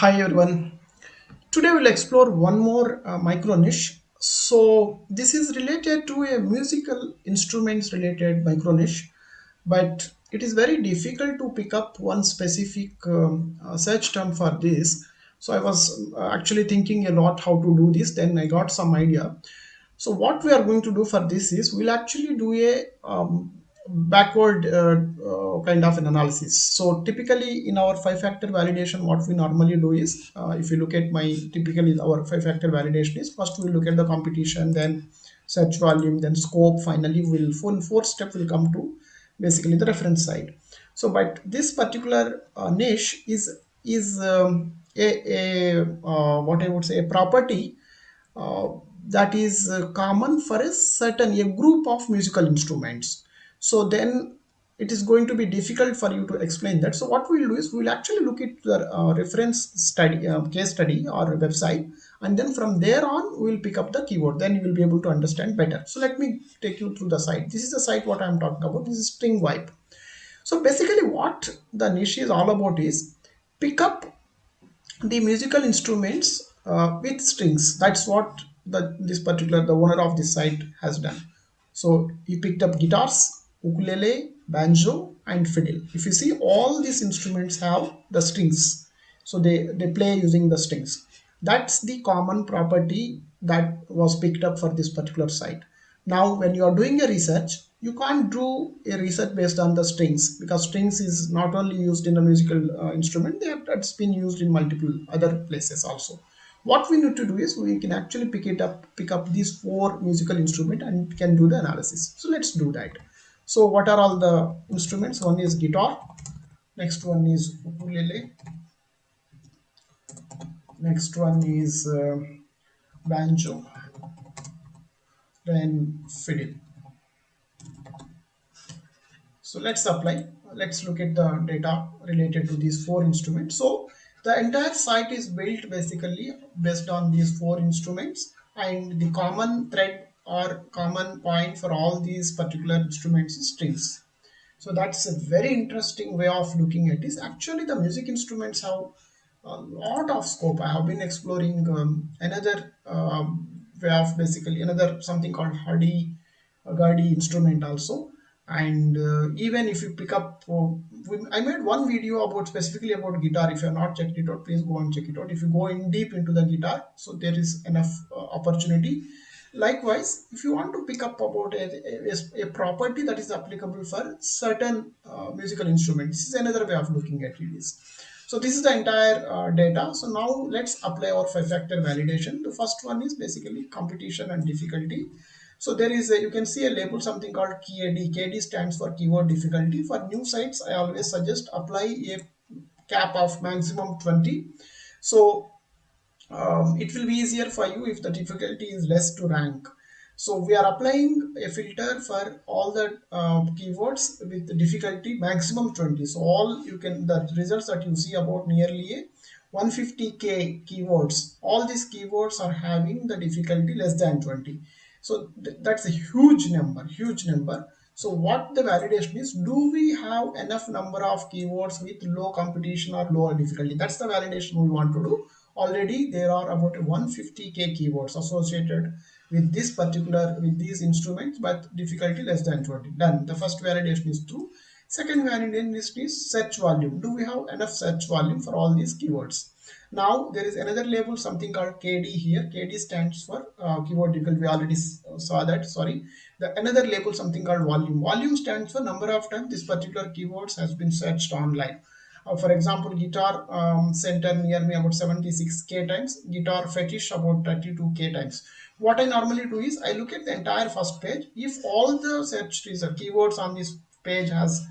Hi everyone. Today we'll explore one more micro niche. So this is related to a musical instruments related micro niche, but it is very difficult to pick up one specific search term for this. So I was actually thinking a lot how to do this. Then I got some idea. So what we are going to do for this is we'll actually do a backward kind of an analysis. So typically in our five-factor validation, what we normally do is, if you look at my typically our five-factor validation is first we look at the competition, then search volume, then scope. Finally, we'll fourth step will come to basically the reference side. So, but this particular niche is what I would say a property uh, that is common for a certain a group of musical instruments. So then it is going to be difficult for you to explain that. So what we'll do is we'll actually look at the reference study case study or website, and then from there on we'll pick up the keyword, then you will be able to understand better. So let me take you through the site. This is the site what I'm talking about. This is string vibe. So basically what the niche is all about is pick up the musical instruments with strings. That's what this particular the owner of this site has done. So he picked up guitars, ukulele, banjo, and fiddle. If you see, all these instruments have the strings, so they play using the strings. That's the common property that was picked up for this particular site. Now when you are doing a research, you can't do a research based on the strings, because strings is not only used in a musical instrument, it's been used in multiple other places also. What we need to do is we can actually pick up these four musical instrument and can do the analysis. So let's do that. So what are all the instruments? One is guitar, next one is ukulele, next one is banjo, then fiddle. So let's apply. Let's look at the data related to these four instruments. So the entire site is built basically based on these four instruments, and the common thread or common point for all these particular instruments is strings. So that's a very interesting way of looking at this. Actually, the music instruments have a lot of scope. I have been exploring another way of basically another something called Gardi instrument also. And even if you pick up, I made one video about specifically about guitar. If you have not checked it out, please go and check it out. If you go in deep into the guitar, so there is enough opportunity. Likewise, if you want to pick up about a property that is applicable for certain musical instrument, this is another way of looking at it is. So this is the entire data. So now let's apply our five-factor validation. The first one is basically competition and difficulty. So there is a, you can see a label something called KD. KD stands for keyword difficulty. For new sites, I always suggest apply a cap of maximum 20. So it will be easier for you if the difficulty is less to rank. So we are applying a filter for all the keywords with the difficulty maximum 20. So all you can, the results that you see about nearly a 150k keywords, all these keywords are having the difficulty less than 20. So that's a huge number, huge number. So what the validation is, do we have enough number of keywords with low competition or lower difficulty? That's the validation we want to do. Already there are about 150k keywords associated with this particular with these instruments, but difficulty less than 20. Done. The first validation is true. Second validation is search volume. Do we have enough search volume for all these keywords? Now there is another label, something called KD here. KD stands for keyword difficulty. We already saw that. Sorry. The another label, something called volume. Volume stands for number of times this particular keywords has been searched online. For example, guitar center near me about 76k times, guitar fetish about 32k times. What I normally do is I look at the entire first page. If all the search trees or keywords on this page has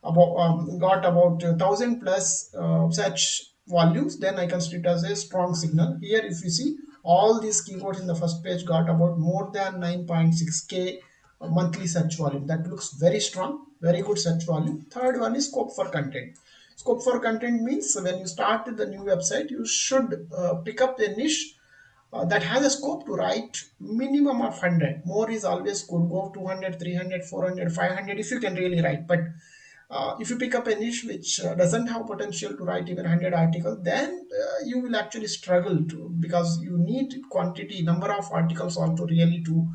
about got about 1000 plus search volumes, then I consider it as a strong signal. Here, if you see, all these keywords in the first page got about more than 9.6k monthly search volume. That looks very strong, very good search volume. Third one is scope for content. Scope for content means when you start the new website, you should pick up a niche that has a scope to write minimum of 100. More is always good. Go 200, 300, 400, 500 if you can really write. But If you pick up a niche which doesn't have potential to write even 100 articles, then you will actually struggle to, because you need quantity, number of articles also really to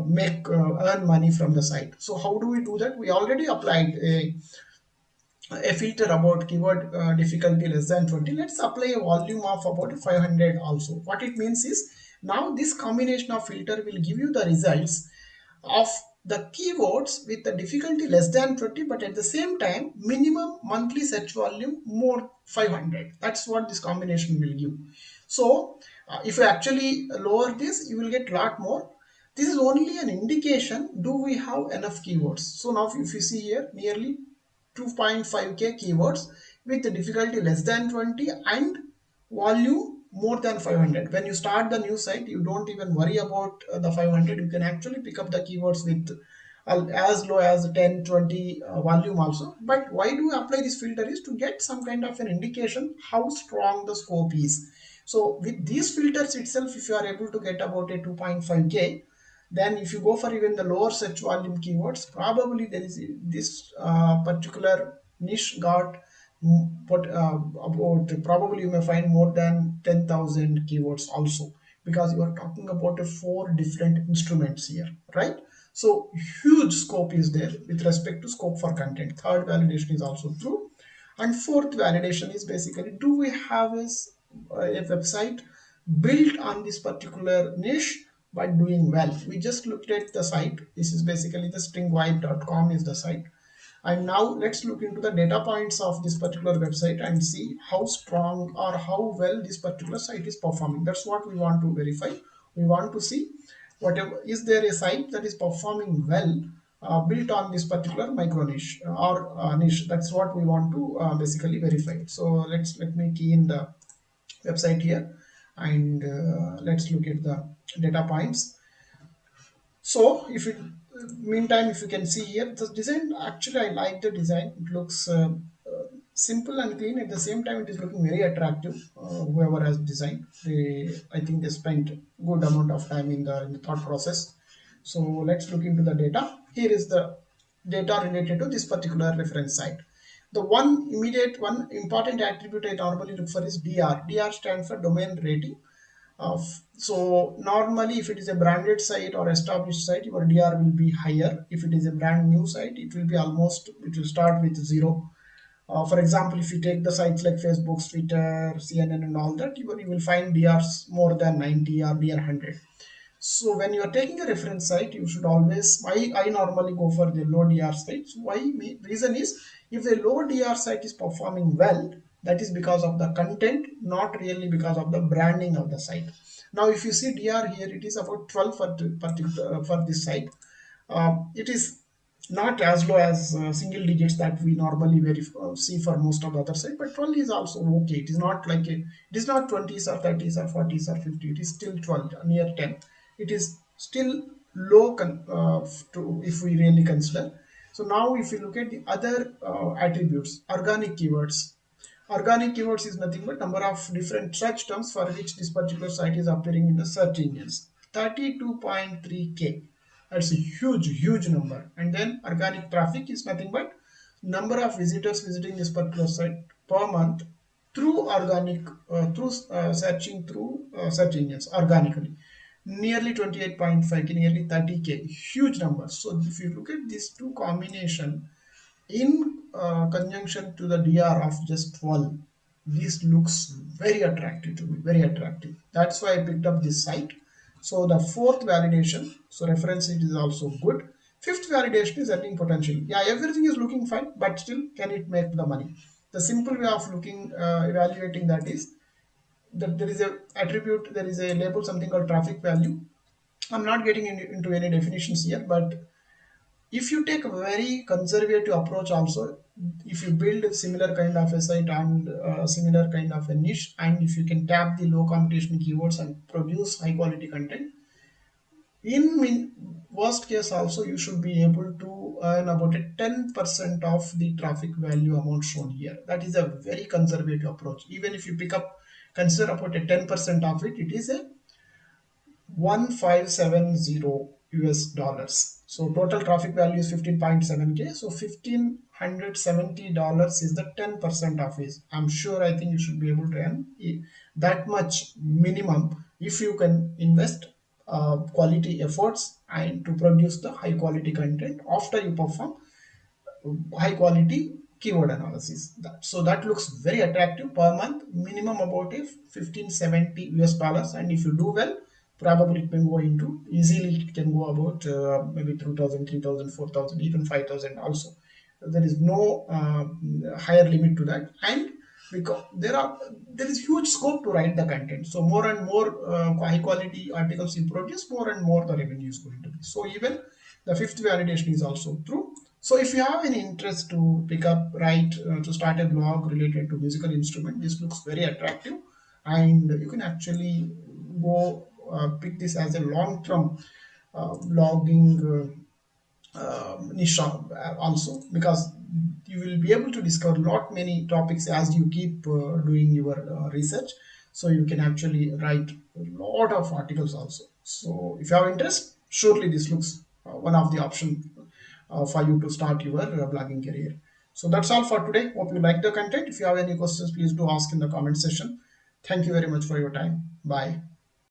make earn money from the site. So how do we do that? We already applied a filter about keyword difficulty less than 20. Let's apply a volume of about 500 also. What it means is, now this combination of filter will give you the results of the keywords with the difficulty less than 20, but at the same time minimum monthly search volume more 500. That's what this combination will give. So if you actually lower this, you will get lot more. This is only an indication, do we have enough keywords? So now if you see here, nearly 2.5k keywords with the difficulty less than 20 and volume more than 500. When you start the new site, you don't even worry about the 500. You can actually pick up the keywords with as low as 10, 20 volume also. But why do you apply this filter is to get some kind of an indication how strong the scope is. So with these filters itself, if you are able to get about a 2.5k, then if you go for even the lower search volume keywords, probably there is this particular niche got but about, probably you may find more than 10,000 keywords also, because you are talking about a four different instruments here, right? So huge scope is there with respect to scope for content. Third validation is also true, and fourth validation is basically, do we have a website built on this particular niche but doing well? We just looked at the site. This is basically the stringvibe.com is the site. And now let's look into the data points of this particular website and see how strong or how well this particular site is performing. That's what we want to verify. We want to see whatever, is there a site that is performing well built on this particular micro niche or niche. That's what we want to basically verify. So let me key in the website here, and let's look at the data points. So if it, meantime, if you can see here, the design, actually I like the design. It looks simple and clean. At the same time, it is looking very attractive. Whoever has designed, I think they spent good amount of time in the thought process. So let's look into the data. Here is the data related to this particular reference site. The one important attribute I normally look for is DR. DR stands for domain rating. So normally, if it is a branded site or established site, your DR will be higher. If it is a brand new site, it will be almost, it will start with zero. For example, if you take the sites like Facebook, Twitter, CNN, and all that, you will find DRs more than 90 or DR 100. So when you are taking a reference site, you should always, I normally go for the low DR sites. Why? Reason is, if the low DR site is performing well, that is because of the content, not really because of the branding of the site. Now, if you see DR here, it is about 12 for this site. It is not as low as single digits that we normally see for most of the other side, but 12 is also okay. It is not like it is not 20s or 30s or 40s or 50. It is still 12, near 10. It is still low if we really consider. So now if you look at the other attributes, organic keywords. Organic keywords is nothing but number of different search terms for which this particular site is appearing in the search engines. 32.3k. That's a huge number. And then organic traffic is nothing but number of visitors visiting this particular site per month through organic, through searching through search engines organically. Nearly 28.5k, nearly 30k, huge numbers. So if you look at these two combination, in conjunction to the DR of just 12, this looks very attractive to me, very attractive. That's why I picked up this site. So the fourth validation, so reference it is also good. Fifth validation is earning potential. Yeah, everything is looking fine, but still, can it make the money? The simple way of looking, evaluating that is that there is a attribute, there is a label, something called traffic value. I'm not getting into any definitions here, but if you take a very conservative approach also, if you build a similar kind of a site and similar kind of a niche, and if you can tap the low competition keywords and produce high quality content, in worst case also you should be able to earn about a 10% of the traffic value amount shown here. That is a very conservative approach. Even if you pick up, consider about a 10% of it, it is a 1570 US dollars. So total traffic value is 15.7K. So $1,570 is the 10% of it. I'm sure I think you should be able to earn that much minimum if you can invest quality efforts and to produce the high quality content after you perform high quality keyword analysis. So that looks very attractive per month. Minimum about if 1570 US dollars, and if you do well, probably it can go into easily. It can go about maybe 2000, 3000, 4000, even 5000 also. There is no higher limit to that, and because there is huge scope to write the content. So more and more high quality articles you produce, more and more the revenue is going to be. So even the fifth validation is also true. So if you have any interest to pick up, write, to start a blog related to musical instrument, this looks very attractive, and you can actually go pick this as a long-term blogging niche also, because you will be able to discover lot many topics as you keep doing your research. So you can actually write a lot of articles also. So if you have interest, surely this looks one of the option for you to start your blogging career. So that's all for today. Hope you like the content. If you have any questions, please do ask in the comment section. Thank you very much for your time. Bye.